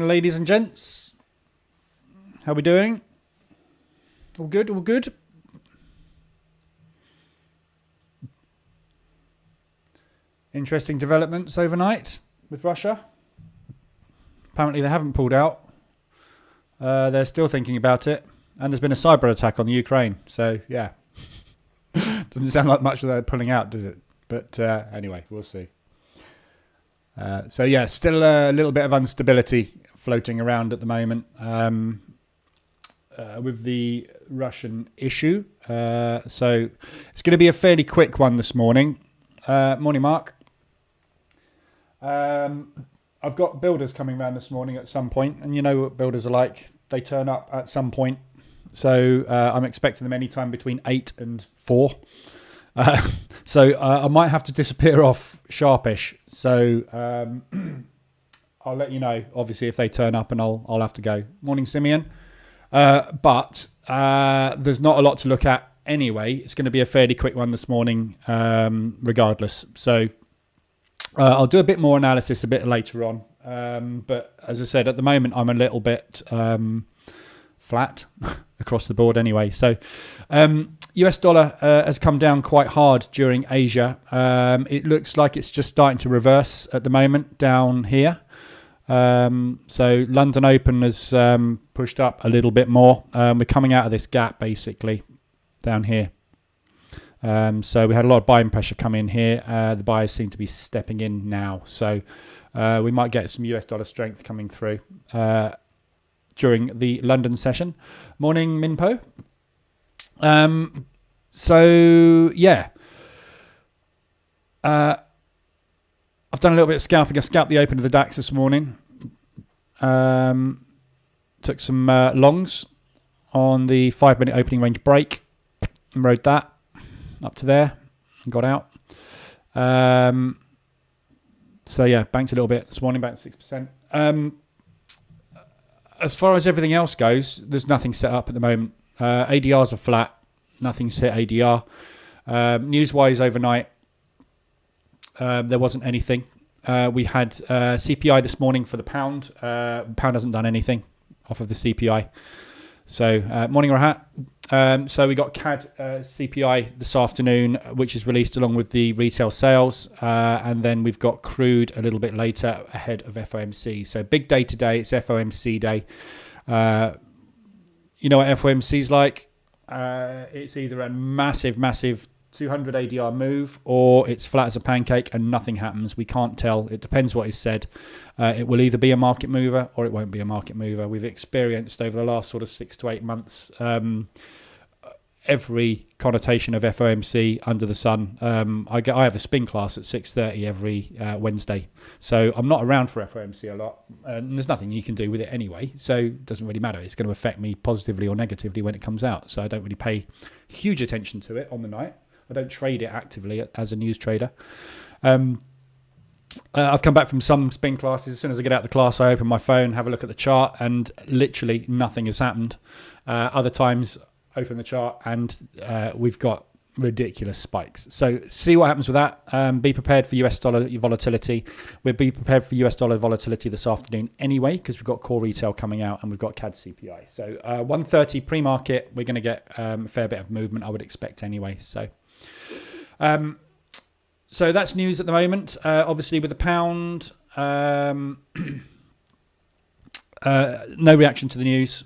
ladies and gents. How we doing? All good, all good. Interesting developments overnight with Russia. Apparently they haven't pulled out. They're still thinking about it. And there's been a cyber attack on the Ukraine. So, yeah. Doesn't sound like much that they're pulling out, does it? But anyway, we'll see. So, yeah, still a little bit of instability floating around at the moment with the Russian issue. So it's going to be a fairly quick one this morning. Morning, Mark. I've got builders coming around this morning at some point, and you know what builders are like. They turn up at some point. So I'm expecting them anytime between 8 and 4. So I might have to disappear off sharpish. So I'll let you know, obviously, if they turn up, and I'll have to go. Morning, Simeon. But there's not a lot to look at anyway. It's going to be a fairly quick one this morning, regardless. So I'll do a bit more analysis a bit later on. But as I said, at the moment, I'm a little bit flat across the board anyway. So US dollar has come down quite hard during Asia. It looks like it's just starting to reverse at the moment down here. So London Open has pushed up a little bit more. We're coming out of this gap basically down here. So we had a lot of buying pressure come in here. The buyers seem to be stepping in now. So we might get some US dollar strength coming through during the London session. Morning, Minpo. So, yeah. I've done a little bit of scalping. I scalped the open of the DAX this morning. Took some longs on the 5-minute opening range break and rode that up to there and got out. So yeah, banked a little bit this morning, banked 6%. As far as everything else goes, there's nothing set up at the moment. ADRs are flat. Nothing's hit ADR. News-wise overnight, there wasn't anything. We had CPI this morning for the pound. Pound hasn't done anything off of the CPI. So morning, Rahat. So we got CAD CPI this afternoon, which is released along with the retail sales. And then we've got crude a little bit later ahead of FOMC. So big day today. It's FOMC day. You know what FOMC's like? It's either a massive 200 ADR move, or it's flat as a pancake and nothing happens. We can't tell. It depends what is said. It will either be a market mover or it won't be a market mover. We've experienced over the last sort of 6 to 8 months every connotation of FOMC under the sun. I have a spin class at 6:30 every Wednesday, so I'm not around for FOMC a lot, and there's nothing you can do with it anyway, so it doesn't really matter. It's going to affect me positively or negatively when it comes out, so I don't really pay huge attention to it on the night. I don't trade it actively as a news trader. I've come back from some spin classes. As soon as I get out of the class, I open my phone, have a look at the chart, and literally nothing has happened. Other times, open the chart, and we've got ridiculous spikes. So see what happens with that. Be prepared for US dollar volatility. We'll be prepared for US dollar volatility this afternoon anyway, because we've got core retail coming out and we've got CAD CPI. So 1:30 pre-market, we're going to get a fair bit of movement, I would expect anyway. So that's news at the moment. Obviously with the pound, no reaction to the news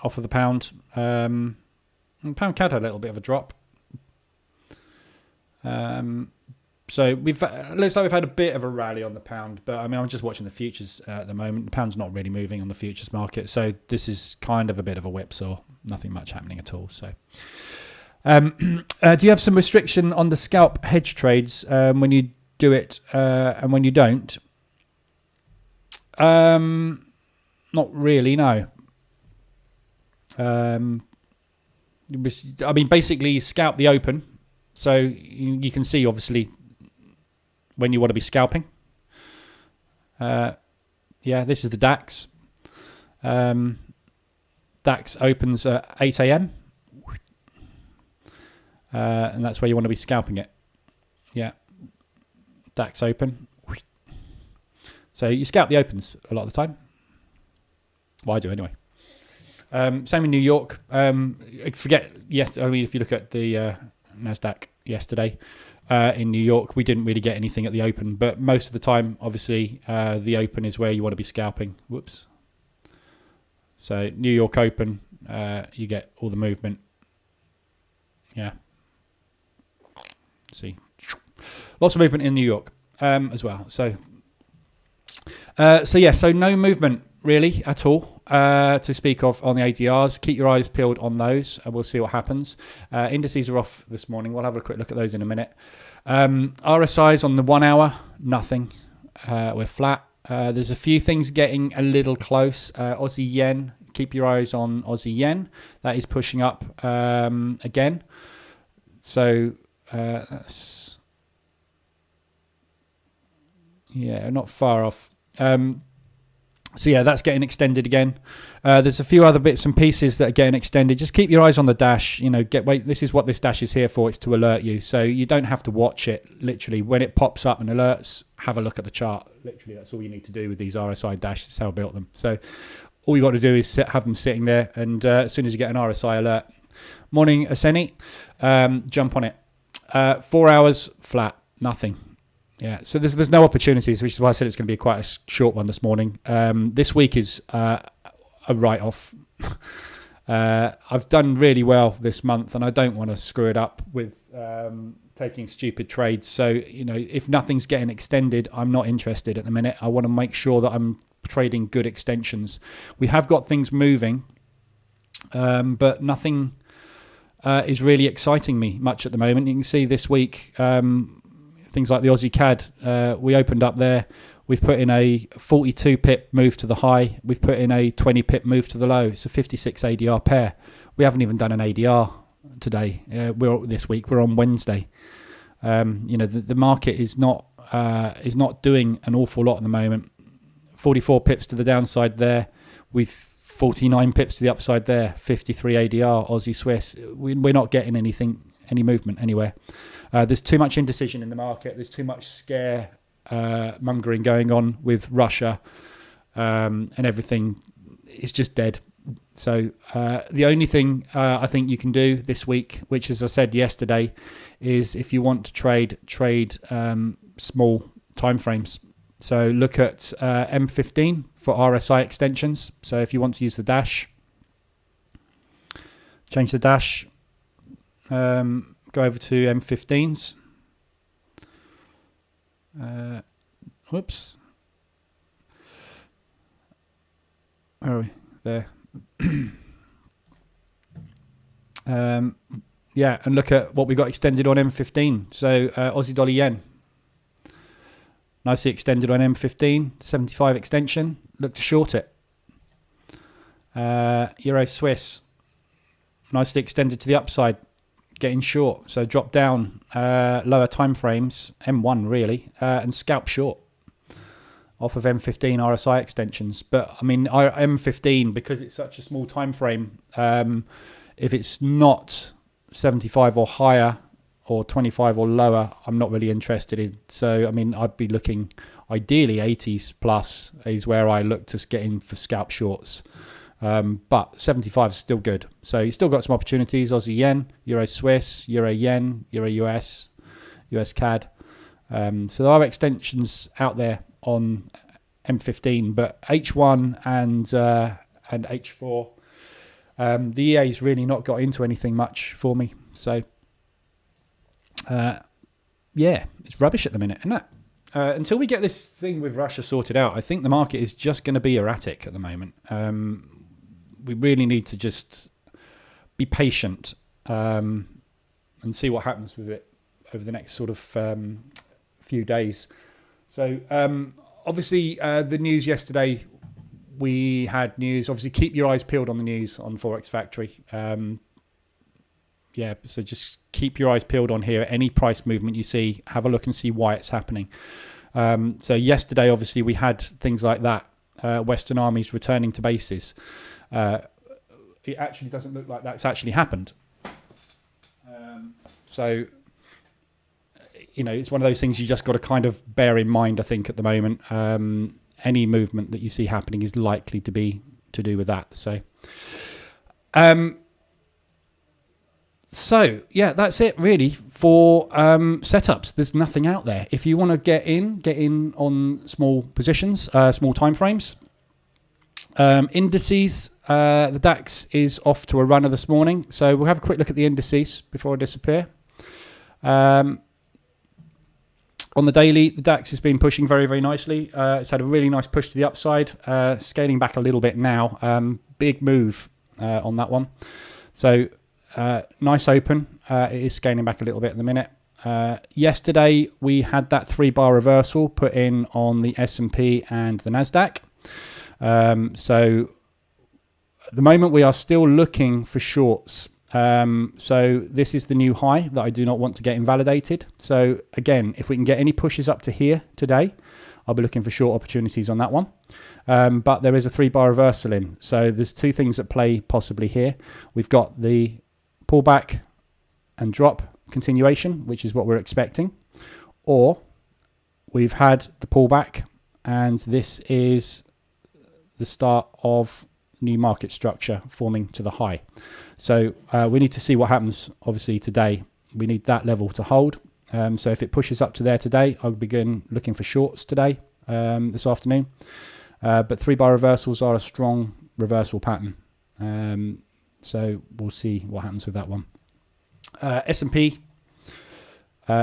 off of the pound. Pound CAD had a little bit of a drop. So looks like we've had a bit of a rally on the pound, but I mean, I'm just watching the futures at the moment. The pound's not really moving on the futures market, so this is kind of a bit of a whipsaw. Nothing much happening at all. So, do you have some restriction on the scalp hedge trades when you do it and when you don't? Not really, no. I mean, basically, you scalp the open. So you can see, obviously, when you want to be scalping. Yeah, this is the DAX. DAX opens at 8 a.m. And that's where you want to be scalping it. Yeah. DAX open. So you scalp the opens a lot of the time. Well, I do anyway. Same in New York. Forget yes. I mean, if you look at the Nasdaq yesterday in New York, we didn't really get anything at the open. But most of the time, obviously, the open is where you want to be scalping. Whoops. So New York Open, you get all the movement. Yeah. See, lots of movement in New York as well. So no movement really at all to speak of on the ADRs. Keep your eyes peeled on those, and we'll see what happens. Indices are off this morning. We'll have a quick look at those in a minute. RSIs on the 1 hour, nothing. We're flat. There's a few things getting a little close. Aussie yen. Keep your eyes on Aussie yen. That is pushing up again. So that's, yeah, not far off. So yeah, that's getting extended again. There's a few other bits and pieces that are getting extended. Just keep your eyes on the dash. This is what this dash is here for. It's to alert you. So you don't have to watch it. Literally, when it pops up and alerts, have a look at the chart. Literally, that's all you need to do with these RSI dash. That's how I built them. So all you got to do is have them sitting there, and as soon as you get an RSI alert, morning Aseni, jump on it. 4 hours flat, nothing. Yeah, so there's no opportunities, which is why I said it's going to be quite a short one this morning. This week is a write-off. I've done really well this month, and I don't want to screw it up with taking stupid trades. So, if nothing's getting extended, I'm not interested at the minute. I want to make sure that I'm trading good extensions. We have got things moving, but nothing is really exciting me much at the moment. You can see this week... things like the Aussie CAD, we opened up there. We've put in a 42 pip move to the high. We've put in a 20 pip move to the low. It's a 56 ADR pair. We haven't even done an ADR today. This week. We're on Wednesday. The market is not doing an awful lot at the moment. 44 pips to the downside there. We've 49 pips to the upside there. 53 ADR Aussie Swiss. We're not getting any movement anywhere. There's too much indecision in the market. There's too much scare mongering going on with Russia, and everything is just dead. So the only thing I think you can do this week, which, as I said yesterday, is if you want to trade small timeframes. So look at M15 for RSI extensions. So if you want to use the dash, change the dash. Go over to M15s. Whoops. Where are we? There. Yeah, and look at what we got extended on M15. So Aussie dollar yen. Nicely extended on M15. 75 extension. Look to short it. Euro Swiss. Nicely extended to the upside. Getting short, so drop down lower time frames, M1 really, and scalp short off of M15 RSI extensions. But I mean, M15, because it's such a small time frame, if it's not 75 or higher or 25 or lower, I'm not really interested in. So I mean, I'd be looking ideally 80s plus is where I look to get in for scalp shorts. But 75 is still good. So you still got some opportunities. Aussie yen, Euro Swiss, Euro yen, Euro US, US CAD. So there are extensions out there on M15, but H1 and H4, the EA's really not got into anything much for me. So yeah, it's rubbish at the minute, isn't it? Until we get this thing with Russia sorted out, I think the market is just going to be erratic at the moment. We really need to just be patient and see what happens with it over the next sort of few days. So obviously the news yesterday, we had news. Obviously keep your eyes peeled on the news on Forex Factory. Yeah, so just keep your eyes peeled on here. Any price movement you see, have a look and see why it's happening. So yesterday, obviously, we had things like that. Western armies returning to bases. It actually doesn't look like that's actually happened. So, it's one of those things you just got to kind of bear in mind, I think, at the moment. Any movement that you see happening is likely to be to do with that. So yeah, that's it really for setups. There's nothing out there. If you want to get in on small positions, small time frames. Indices, the DAX is off to a runner this morning. So we'll have a quick look at the indices before I disappear. On the daily, the DAX has been pushing very, very nicely. It's had a really nice push to the upside, scaling back a little bit now. Big move on that one. So nice open. It is scaling back a little bit at the minute. Yesterday, we had that 3-bar reversal put in on the S&P and the NASDAQ. So at the moment, we are still looking for shorts. So this is the new high that I do not want to get invalidated. So again, if we can get any pushes up to here today, I'll be looking for short opportunities on that one. But there is a 3-bar reversal in. So there's two things at play possibly here. We've got the pullback and drop continuation, which is what we're expecting. Or we've had the pullback and this is the start of new market structure forming to the high. So we need to see what happens obviously today. We need that level to hold. So if it pushes up to there today, I'll begin looking for shorts today, this afternoon. But 3-bar reversals are a strong reversal pattern. So we'll see what happens with that one. S&P,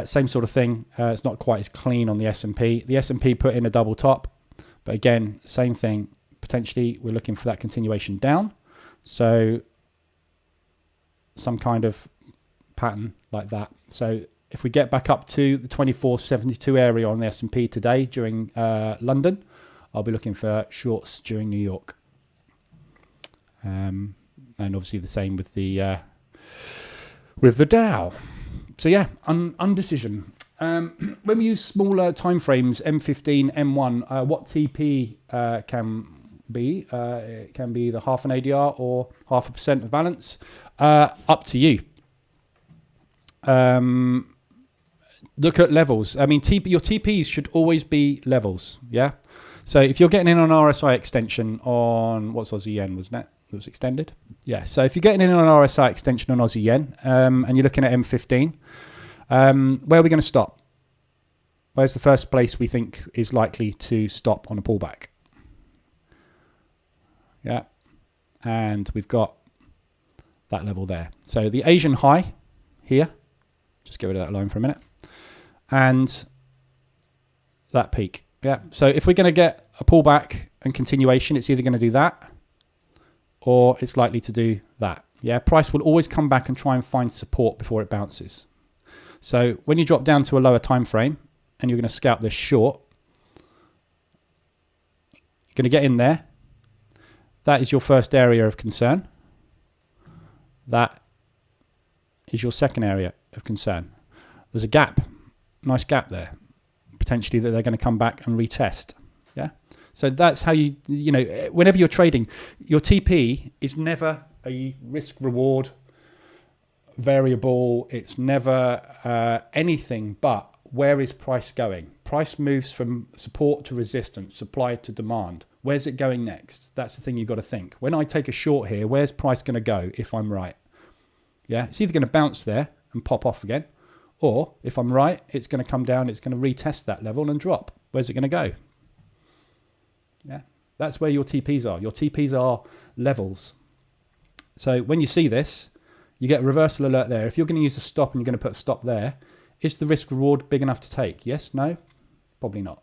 same sort of thing. It's not quite as clean on the S&P. The S&P put in a double top, but again, same thing. Potentially, we're looking for that continuation down. So some kind of pattern like that. So if we get back up to the 2472 area on the S&P today during London, I'll be looking for shorts during New York. And obviously the same with the Dow. So yeah, undecision. When we use smaller time frames, M15, M1, what TP can be? It can be the half an ADR or 0.5% of balance. Up to you. Look at levels. I mean, your TPs should always be levels. Yeah. So if you're getting in on RSI extension on what's Aussie yen, wasn't it? It was extended. Yeah. So if you're getting in on RSI extension on Aussie yen, and you're looking at M15, where are we going to stop? Where's the first place we think is likely to stop on a pullback? Yeah. And we've got that level there. So the Asian high here, just get rid of that line for a minute, and that peak. Yeah. So if we're going to get a pullback and continuation, it's either going to do that or it's likely to do that. Yeah. Price will always come back and try and find support before it bounces. So when you drop down to a lower time frame and you're going to scalp this short, you're going to get in there. That is your first area of concern. That is your second area of concern. There's a gap, nice gap there, potentially that they're going to come back and retest. Yeah. So that's how you know, whenever you're trading, your TP is never a risk reward variable. It's never anything but where is price going? Price moves from support to resistance, supply to demand. Where's it going next? That's the thing you've got to think. When I take a short here, where's price going to go if I'm right? Yeah, it's either going to bounce there and pop off again, or if I'm right, it's going to come down, it's going to retest that level and drop. Where's it going to go? Yeah, that's where your TPs are. Your TPs are levels. So when you see this, you get a reversal alert there. If you're going to use a stop and you're going to put a stop there, is the risk reward big enough to take? Yes, no? Probably not.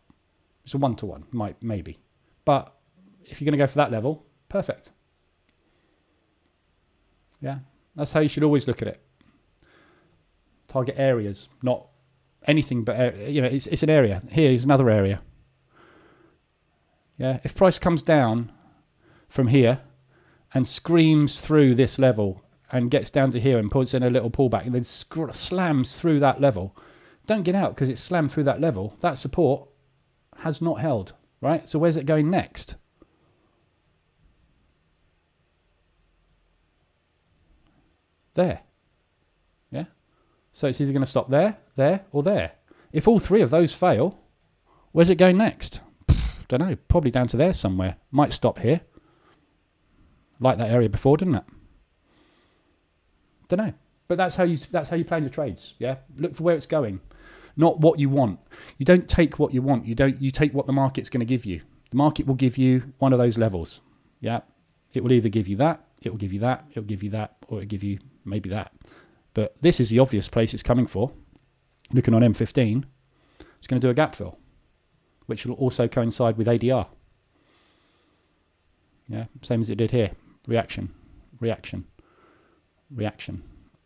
It's a one-to-one, maybe. But if you're going to go for that level, perfect. Yeah, that's how you should always look at it. Target areas, not anything but, you know, it's an area. Here's another area. Yeah, if price comes down from here and screams through this level and gets down to here and puts in a little pullback and then slams through that level, don't get out because it's slammed through that level. That support has not held, right? So where's it going next? There. Yeah. So it's either going to stop there, there, or there. If all three of those fail, where's it going next? Don't know. Probably down to there somewhere. Might stop here. Like that area before, didn't it? Don't know. But that's how you plan your trades. Yeah. Look for where it's going, not what you want. You don't take what you want. You take what the market's going to give you. The market will give you one of those levels. Yeah. It will either give you that, it will give you that, it will give you that, or it'll give you maybe that. But this is the obvious place it's coming for. Looking on M15, it's going to do a gap fill, which will also coincide with ADR. Yeah, same as it did here. Reaction, reaction, reaction,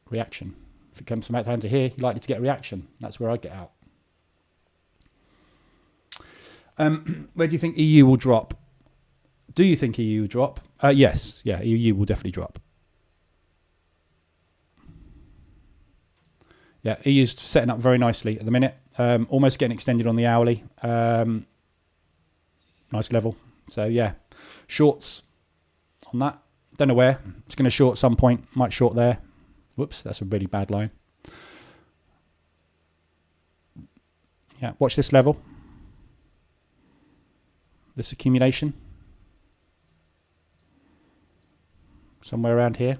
reaction. If it comes from out down to here, you're likely to get a reaction. That's where I get out. Where do you think EU will drop? Do you think EU will drop? Yes. Yeah, EU will definitely drop. Yeah, EU's setting up very nicely at the minute. Almost getting extended on the hourly. Nice level. So, yeah. Shorts on that. Don't know where. It's going to short at some point. Might short there. Whoops, that's a really bad line. Yeah, watch this level. This accumulation. Somewhere around here.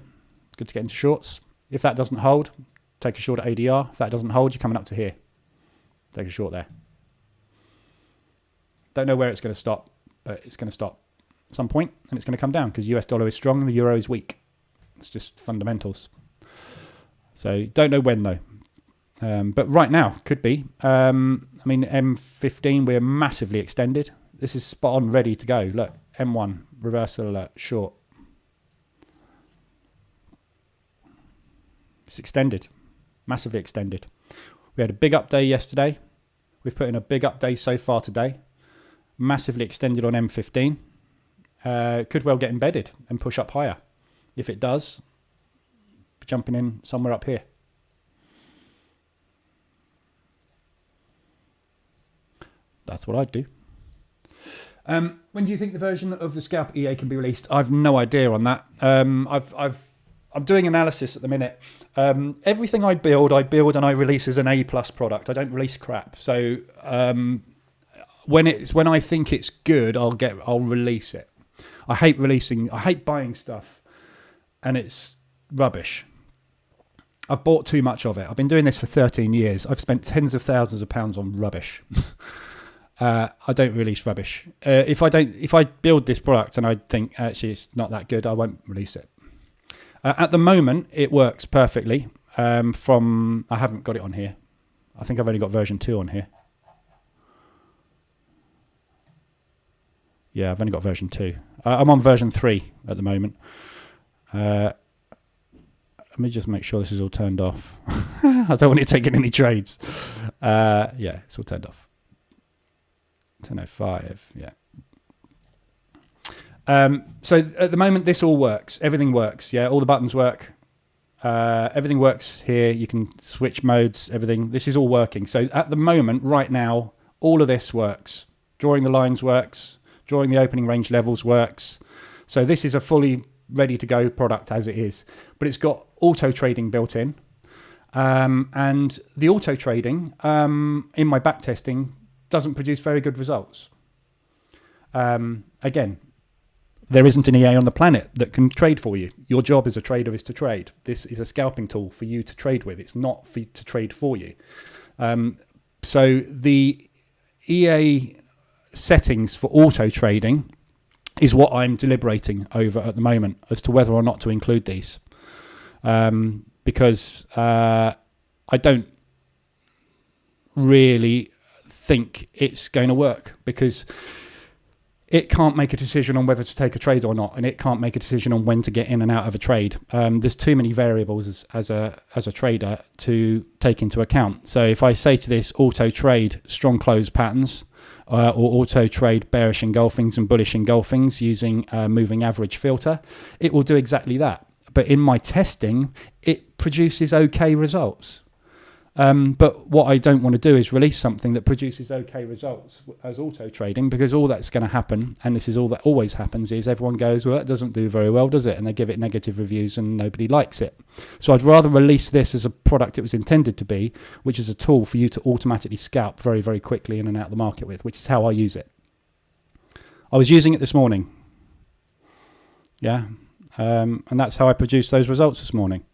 Good to get into shorts. If that doesn't hold, take a short at ADR. If that doesn't hold, you're coming up to here. Take a short there. Don't know where it's going to stop, but it's going to stop at some point, and it's going to come down because US dollar is strong and the euro is weak. It's just fundamentals. So don't know when though. But right now could be. I mean, M15 we're massively extended. This is spot on, ready to go. Look, M1 reversal alert, short. It's extended, massively extended. We had a big up day yesterday. We've put in a big up day so far today. Massively extended on M15. Could well get embedded and push up higher. If it does, jumping in somewhere up here. That's what I'd do. When do you think the version of the Scalp EA can be released? I've no idea on that. I'm doing analysis at the minute. Everything I build and I release as an A+ product. I don't release crap. So when I think it's good, I'll release it. I hate buying stuff and it's rubbish. I've bought too much of it. I've been doing this for 13 years. I've spent tens of thousands of pounds on rubbish. I don't release rubbish. If I build this product and I think actually it's not that good, I won't release it. At the moment, it works perfectly. I haven't got it on here. I think I've only got version 2 on here. Yeah, I've only got version 2. I'm on version 3 at the moment. Let me just make sure this is all turned off. I don't want it taking any trades. Yeah, it's all turned off. 10:05, yeah. So at the moment, this all works. Everything works. Yeah, all the buttons work. Everything works here. You can switch modes, everything. This is all working. So at the moment, right now, all of this works. Drawing the lines works. Drawing the opening range levels works. So this is a fully ready to go product as it is. But it's got auto trading built in. And the auto trading, in my back testing, doesn't produce very good results. Again, there isn't an EA on the planet that can trade for you. Your job as a trader is to trade. This is a scalping tool for you to trade with. It's not for you to trade for you. So the EA settings for auto trading is what I'm deliberating over at the moment as to whether or not to include these. Because I don't really think it's going to work, because it can't make a decision on whether to take a trade or not, and it can't make a decision on when to get in and out of a trade. There's too many variables as a trader to take into account. So if I say to this auto trade strong close patterns, or auto trade bearish engulfings and bullish engulfings using a moving average filter, it will do exactly that. But in my testing, it produces okay results. But what I don't want to do is release something that produces okay results as auto trading, because all that's going to happen, and this is all that always happens, is everyone goes, well, that doesn't do very well, does it? And they give it negative reviews and nobody likes it. So I'd rather release this as a product it was intended to be, which is a tool for you to automatically scalp very, very quickly in and out of the market with, which is how I use it. I was using it this morning. Yeah. And that's how I produced those results this morning,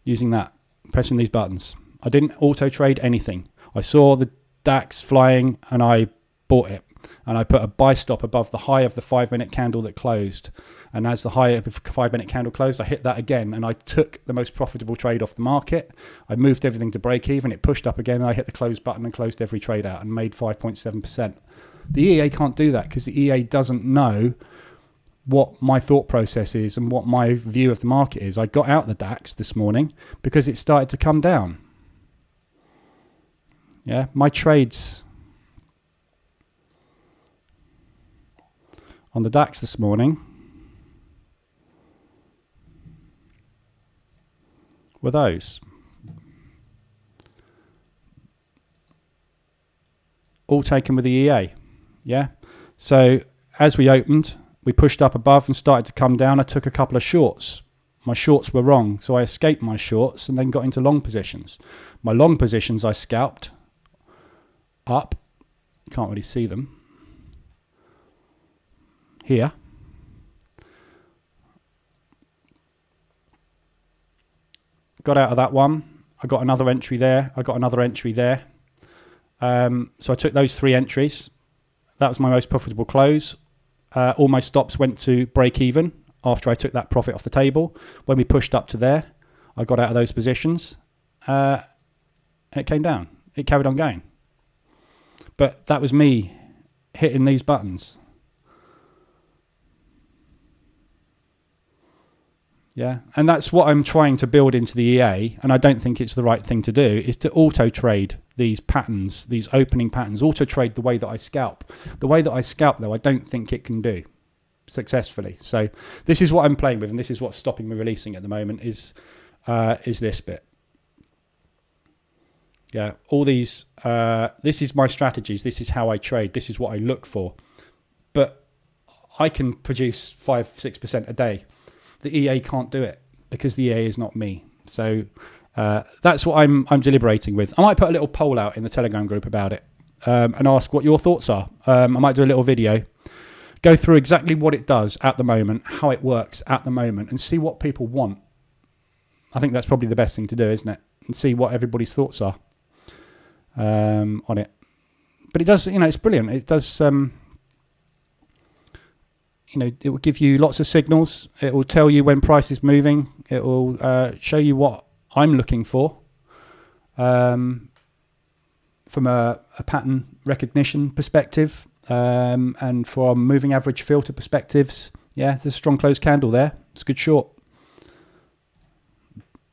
using that, pressing these buttons. I didn't auto trade anything. I saw the DAX flying and I bought it, and I put a buy stop above the high of the 5-minute candle that closed, and as the high of the 5-minute candle closed, I hit that again, and I took the most profitable trade off the market. I moved everything to break even. It pushed up again, and I hit the close button and closed every trade out and made 5.7%. The EA can't do that because the EA doesn't know what my thought process is and what my view of the market is. I got out the DAX this morning because it started to come down. Yeah, my trades on the DAX this morning were those. All taken with the EA. Yeah. So as we opened, we pushed up above and started to come down. I took a couple of shorts. My shorts were wrong, so I escaped my shorts and then got into long positions. My long positions I scalped up. Can't really see them. Here. Got out of that one. I got another entry there. I got another entry there. So I took those 3 entries. That was my most profitable close. All my stops went to break even after I took that profit off the table. When we pushed up to there, I got out of those positions. And it came down. It carried on going. But that was me hitting these buttons. Yeah, and that's what I'm trying to build into the EA, and I don't think it's the right thing to do, is to auto-trade these patterns, these opening patterns, auto-trade the way that I scalp. The way that I scalp, though, I don't think it can do successfully. So this is what I'm playing with, and this is what's stopping me releasing at the moment, is this bit. Yeah, all these, this is my strategies, this is how I trade, this is what I look for. But I can produce 5-6% a day. The EA can't do it because the EA is not me. So that's what I'm deliberating with. I might put a little poll out in the Telegram group about it and ask what your thoughts are. I might do a little video, go through exactly what it does at the moment, how it works at the moment, and see what people want. I think that's probably the best thing to do, isn't it? And see what everybody's thoughts are on it. But it does, it's brilliant. It does... it will give you lots of signals. It will tell you when price is moving. It will show you what I'm looking for from a pattern recognition perspective and from moving average filter perspectives. Yeah, there's a strong close candle there. It's a good short.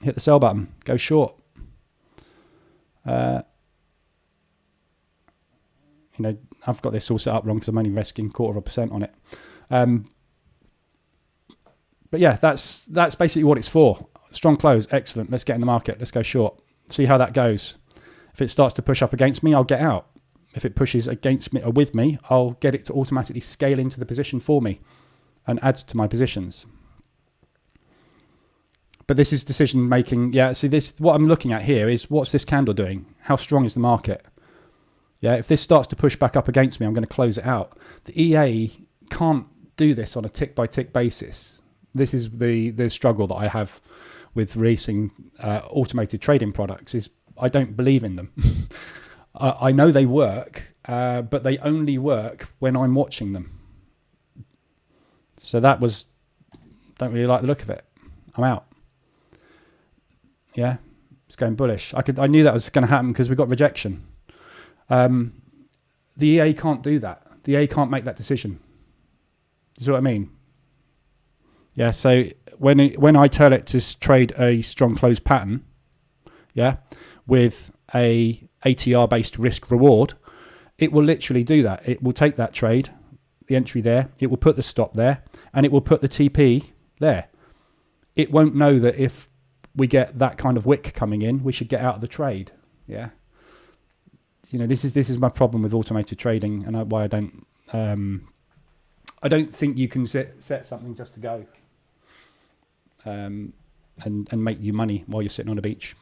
Hit the sell button. Go short. I've got this all set up wrong because I'm only risking 0.25% on it. But yeah, that's basically what it's for. Strong close, excellent. Let's get in the market. Let's go short. See how that goes. If it starts to push up against me, I'll get out. If it pushes against me or with me, I'll get it to automatically scale into the position for me and add to my positions. But this is decision making. Yeah, see this, what I'm looking at here is what's this candle doing? How strong is the market? Yeah, if this starts to push back up against me, I'm going to close it out. The EA can't do this on a tick by tick basis. This is the struggle that I have with releasing automated trading products, is I don't believe in them. I know they work, but they only work when I'm watching them. So that was, don't really like the look of it. I'm out. Yeah, it's going bullish. I knew that was going to happen because we got rejection. The EA can't do that. The EA can't make that decision. You see what I mean? Yeah, so when I tell it to trade a strong close pattern, yeah, with a ATR based risk reward, it will literally do that. It will take that trade, the entry there, it will put the stop there, and it will put the TP there. It won't know that if we get that kind of wick coming in, we should get out of the trade. Yeah. This is my problem with automated trading, and why I don't think you can set something just to go and make you money while you're sitting on a beach.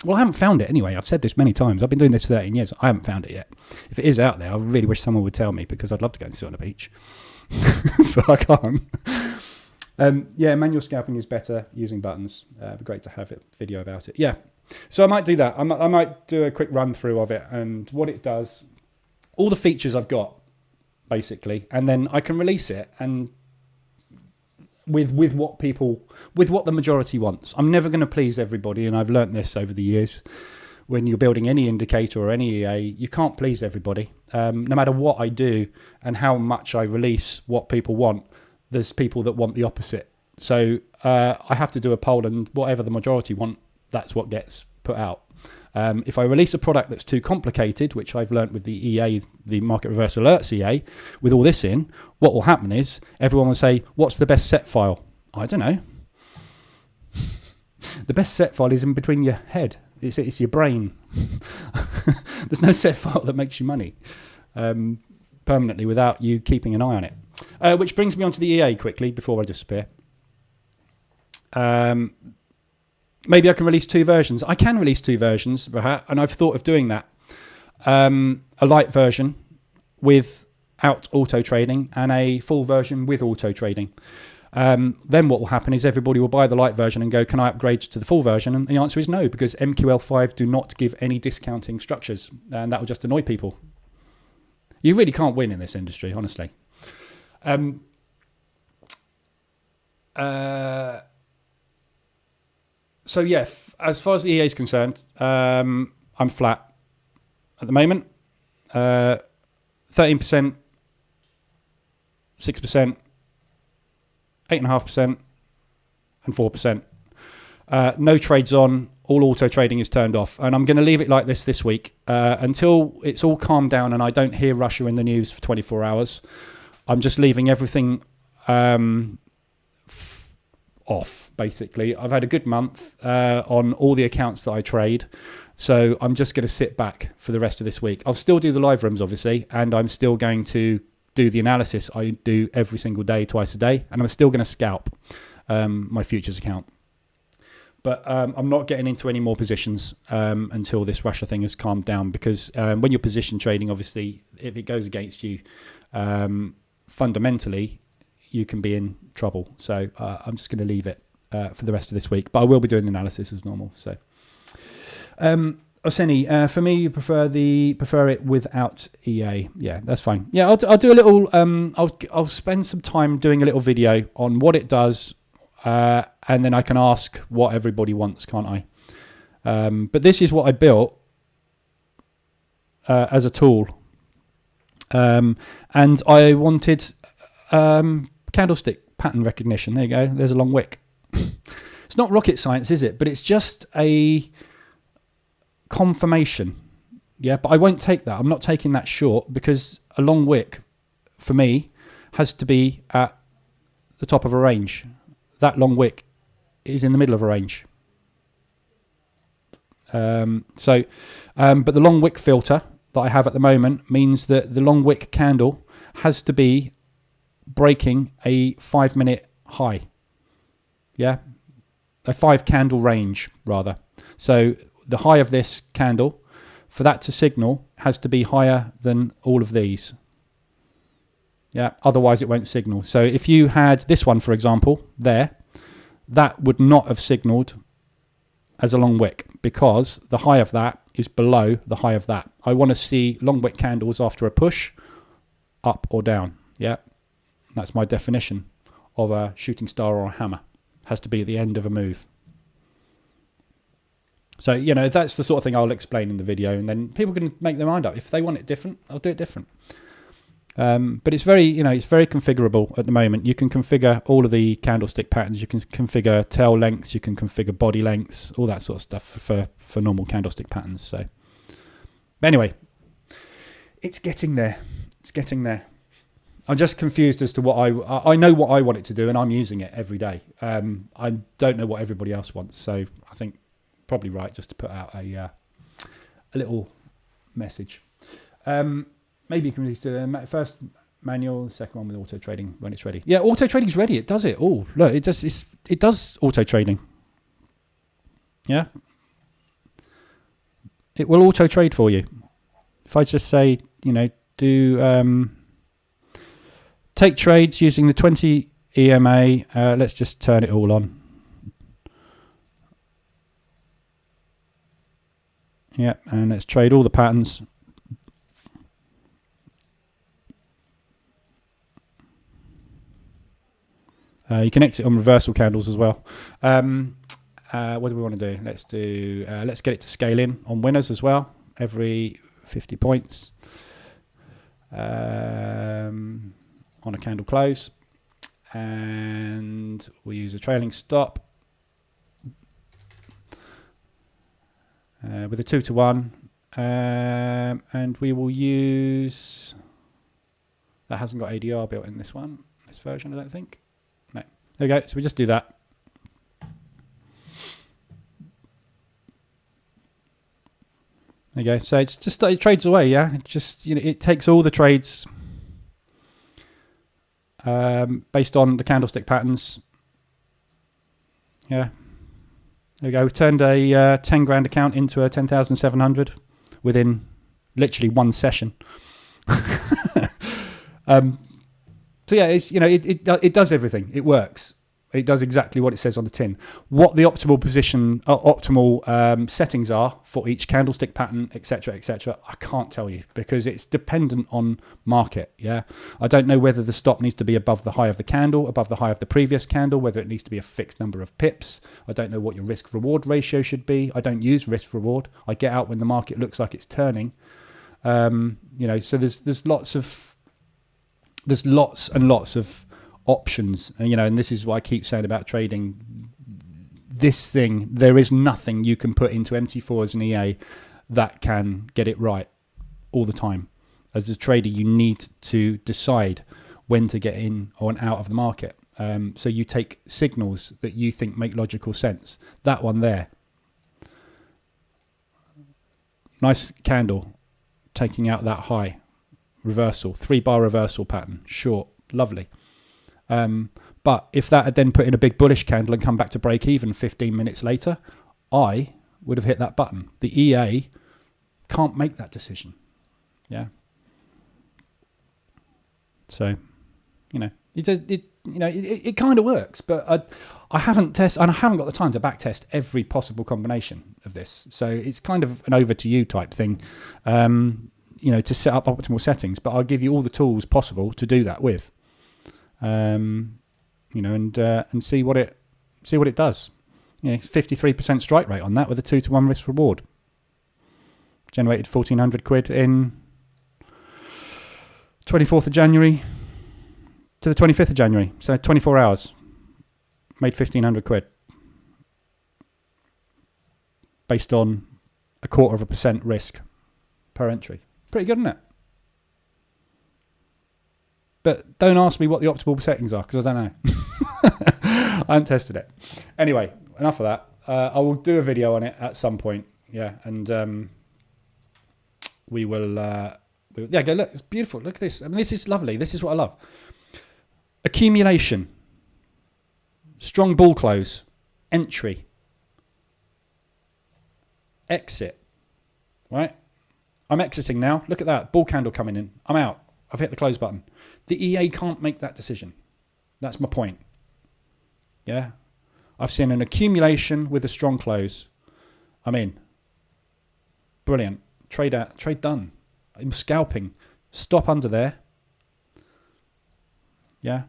Well, I haven't found it anyway. I've said this many times. I've been doing this for 13 years. I haven't found it yet. If it is out there, I really wish someone would tell me, because I'd love to go and sit on a beach. But I can't. Yeah, manual scalping is better using buttons. It'd be great to have a video about it. Yeah, so I might do that. I might do a quick run through of it and what it does, all the features I've got, basically, and then I can release it and with what the majority wants. I'm never going to please everybody, and I've learnt this over the years. When you're building any indicator or any EA, you can't please everybody. No matter what I do and how much I release what people want, there's people that want the opposite. So I have to do a poll, and whatever the majority want, that's what gets put out. If I release a product that's too complicated, which I've learnt with the EA, the Market Reverse Alerts EA, with all this in, what will happen is everyone will say, what's the best set file? I don't know. The best set file is in between your head. It's your brain. There's no set file that makes you money permanently without you keeping an eye on it. Which brings me on to the EA quickly before I disappear. Maybe I can release 2 versions. I can release 2 versions, and I've thought of doing that. A light version without auto trading and a full version with auto trading. Then what will happen is everybody will buy the light version and go, can I upgrade to the full version? And the answer is no, because MQL5 do not give any discounting structures, and that will just annoy people. You really can't win in this industry, honestly. So yeah, as far as the EA is concerned, I'm flat at the moment. 13%, 6%, 8.5%, and 4%. No trades on. All auto trading is turned off, and I'm going to leave it like this week until it's all calmed down and I don't hear Russia in the news for 24 hours. I'm just leaving everything off, basically. I've had a good month on all the accounts that I trade, so I'm just going to sit back for the rest of this week. I'll still do the live rooms, obviously, and I'm still going to do the analysis I do every single day, twice a day, and I'm still going to scalp my futures account. But I'm not getting into any more positions until this Russia thing has calmed down, because when you're position trading, obviously, if it goes against you, fundamentally, you can be in trouble. So I'm just going to leave it for the rest of this week. But I will be doing analysis as normal. So, Oseni, for me, you prefer it without EA. Yeah, that's fine. Yeah, I'll do a little. I'll spend some time doing a little video on what it does, and then I can ask what everybody wants, can't I? But this is what I built as a tool, and I wanted candlestick pattern recognition. There you go. There's a long wick. It's not rocket science, is it? But it's just a confirmation. Yeah, but I won't take that. I'm not taking that short, because a long wick for me has to be at the top of a range. That long wick is in the middle of a range. But the long wick filter that I have at the moment means that the long wick candle has to be breaking a 5-minute high. Yeah, a 5 candle range rather. So the high of this candle, for that to signal, has to be higher than all of these. Yeah, otherwise it won't signal. So if you had this one, for example, there, that would not have signaled as a long wick, because the high of that is below the high of that. I want to see long wick candles after a push, up or down. Yeah, that's my definition of a shooting star or a hammer. Has to be at the end of a move. So, you know, that's the sort of thing I'll explain in the video, and then people can make their mind up. If they want it different, I'll do it different. But it's very, it's very configurable at the moment. You can configure all of the candlestick patterns. You can configure tail lengths. You can configure body lengths, all that sort of stuff for normal candlestick patterns. So, but anyway, it's getting there. It's getting there. I'm just confused as to what I know what I want it to do, and I'm using it every day. I don't know what everybody else wants, so I think probably right just to put out a little message. Maybe you can just do the first manual, the second one with auto trading when it's ready. Yeah, auto trading's ready. It does it. Oh, look, it does auto trading. Yeah, it will auto trade for you. If I just say, do take trades using the 20 EMA. Let's just turn it all on. Yep, and let's trade all the patterns. You can exit on reversal candles as well. What do we want to do? Let's get it to scale in on winners as well, every 50 points on a candle close, and we use a trailing stop with a 2-to-1, and we will use, that hasn't got ADR built in this version, I don't think. No, there we go. So we just do that. There you go. So it's just, it trades away, yeah. It just, it takes all the trades based on the candlestick patterns. Yeah. There we go. We've turned a 10 grand account into a 10,700 within literally one session. So yeah, it's, it does everything. It works. It does exactly what it says on the tin. What the optimal position, optimal settings are for each candlestick pattern, etc., I can't tell you because it's dependent on market. Yeah, I don't know whether the stop needs to be above the high of the candle, above the high of the previous candle, whether it needs to be a fixed number of pips. I don't know what your risk-reward ratio should be. I don't use risk-reward. I get out when the market looks like it's turning. So there's lots and lots of options, and this is what I keep saying about trading. This thing, there is nothing you can put into MT4 as an EA that can get it right all the time. As a trader, you need to decide when to get in or out of the market. So you take signals that you think make logical sense. That one there, nice candle taking out that high, reversal, 3-bar reversal pattern, short, lovely. But if that had then put in a big bullish candle and come back to break even 15 minutes later, I would have hit that button. The EA can't make that decision. Yeah. So, it kind of works, but I haven't tested, and I haven't got the time to back test every possible combination of this. So it's kind of an over to you type thing, to set up optimal settings, but I'll give you all the tools possible to do that with. And see what it does. 53% strike rate on that with a 2-to-1 risk reward. Generated 1,400 quid in 24th of January to the 25th of January. So 24 hours. Made 1,500 quid. Based on 0.25% risk per entry. Pretty good, isn't it? But don't ask me what the optimal settings are because I don't know. I haven't tested it. Anyway, enough of that. I will do a video on it at some point. Yeah, and we will. Go look. It's beautiful. Look at this. I mean, this is lovely. This is what I love. Accumulation. Strong bull close. Entry. Exit. Right. I'm exiting now. Look at that. Bull candle coming in. I'm out. I've hit the close button. The EA can't make that decision. That's my point. Yeah. I've seen an accumulation with a strong close. I'm in. Brilliant. Trade done. I'm scalping. Stop under there. Yeah.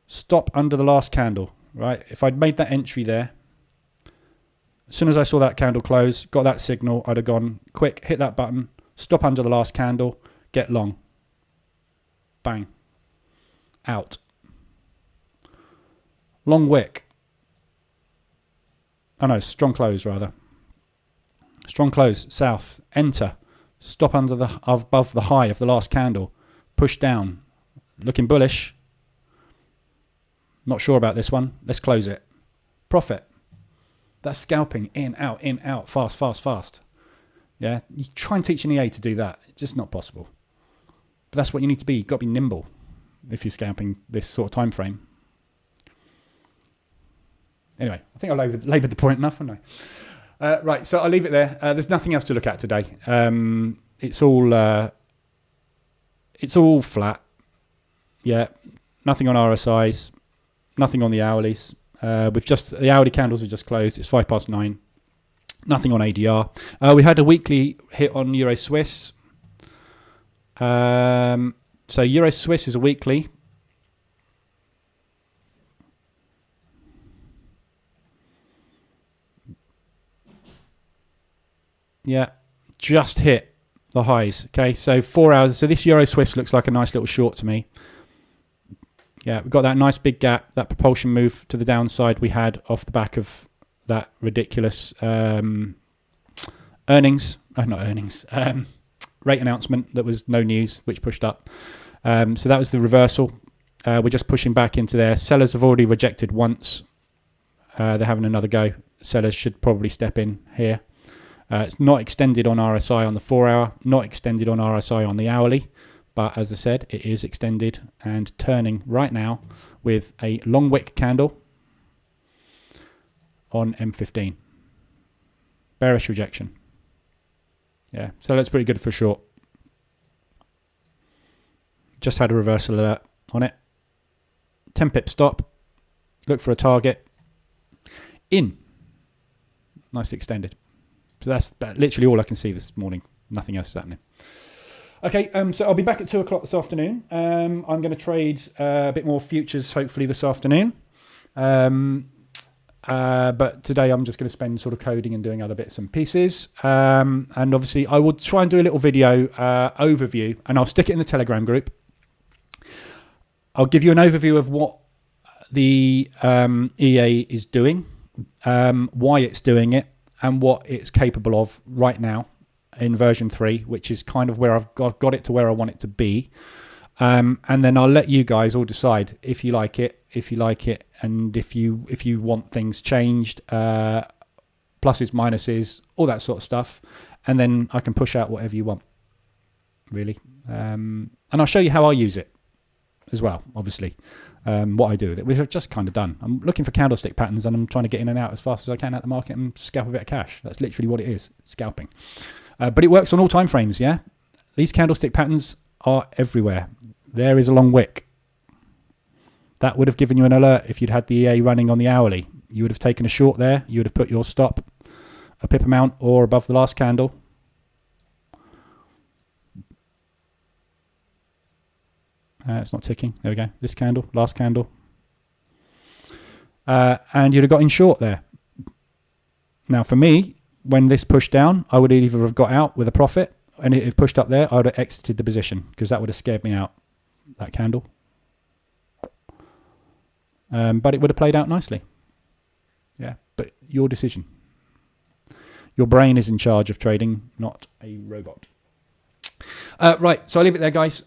Stop under the last candle. Right. If I'd made that entry there, as soon as I saw that candle close, got that signal, I'd have gone quick, hit that button, stop under the last candle, get long. Bang. Out. Long wick. Oh no, strong close rather. Strong close, south, enter, stop above the high of the last candle, push down, looking bullish. Not sure about this one. Let's close it. Profit. That's scalping, in, out, fast, fast, fast. Yeah, you try and teach an EA to do that. It's just not possible. But that's what you need to be. You've got to be nimble if you're scalping this sort of time frame. Anyway, I think I laboured the point enough, haven't I? Right, so I'll leave it there. There's nothing else to look at today. It's all flat. Yeah, nothing on RSIs, nothing on the hourlies. The hourly candles are just closed. It's 9:05. Nothing on ADR. We had a weekly hit on Euro Swiss. So Euro Swiss is a weekly. Yeah, just hit the highs. Okay, so 4 hours. So this Euro Swiss looks like a nice little short to me. Yeah, we've got that nice big gap, that propulsion move to the downside we had off the back of that ridiculous rate announcement that was no news, which pushed up. So that was the reversal. We're just pushing back into there. Sellers have already rejected once. They're having another go. Sellers should probably step in here. It's not extended on RSI on the 4 hour, not extended on RSI on the hourly. But as I said, it is extended and turning right now with a long wick candle on M15. Bearish rejection. Yeah, so that's pretty good for short. Just had a reversal alert on it. 10 pip stop. Look for a target. In. Nice extended. So that's literally all I can see this morning. Nothing else is happening. Okay, so I'll be back at 2 o'clock this afternoon. I'm going to trade a bit more futures hopefully this afternoon. But today I'm just going to spend sort of coding and doing other bits and pieces. And obviously I will try and do a little video overview, and I'll stick it in the Telegram group. I'll give you an overview of what the EA is doing, why it's doing it, and what it's capable of right now in version 3, which is kind of where I've got it to where I want it to be. And then I'll let you guys all decide if you like it, and if you want things changed, pluses, minuses, all that sort of stuff. And then I can push out whatever you want, really. And I'll show you how I use it as well, obviously. What I do with it, which I've just kind of done. I'm looking for candlestick patterns, and I'm trying to get in and out as fast as I can out the market and scalp a bit of cash. That's literally what it is, scalping. But it works on all time frames, yeah? These candlestick patterns are everywhere. There is a long wick. That would have given you an alert if you'd had the EA running on the hourly. You would have taken a short there. You would have put your stop a pip amount or above the last candle. It's not ticking. There we go. This candle, last candle. And you'd have got in short there. Now for me, when this pushed down, I would either have got out with a profit, and if it pushed up there, I would have exited the position, because that would have scared me out, that candle. But it would have played out nicely. Yeah, but your decision. Your brain is in charge of trading, not a robot. Right, so I'll leave it there, guys.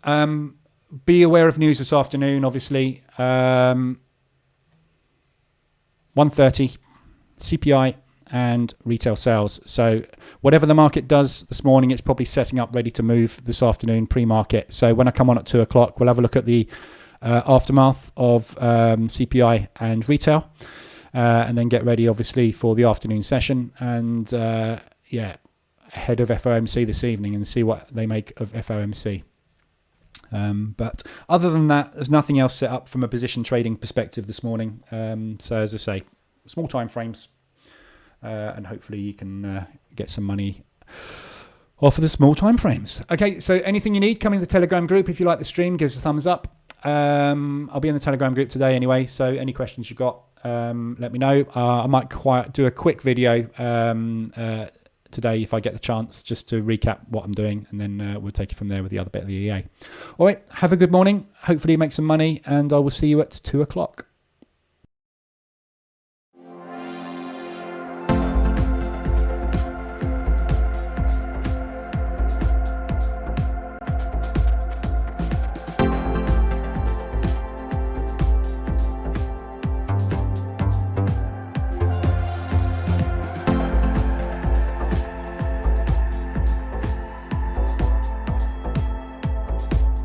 Be aware of news this afternoon, obviously. 1:30, CPI and retail sales. So whatever the market does this morning, it's probably setting up ready to move this afternoon pre-market. So when I come on at 2 o'clock, we'll have a look at the aftermath of CPI and retail, and then get ready, obviously, for the afternoon session. And yeah, ahead of FOMC this evening, and see what they make of FOMC. But other than that, there's nothing else set up from a position trading perspective this morning. So as I say, small time frames, and hopefully you can get some money off of the small time frames. Okay, so anything you need, come in the Telegram group. If you like the stream, give us a thumbs up. I'll be in the Telegram group today anyway, so any questions you've got, let me know. I might do a quick video today if I get the chance, just to recap what I'm doing, and then we'll take it from there with the other bit of the EA. All right, have a good morning. Hopefully you make some money, and I will see you at 2 o'clock.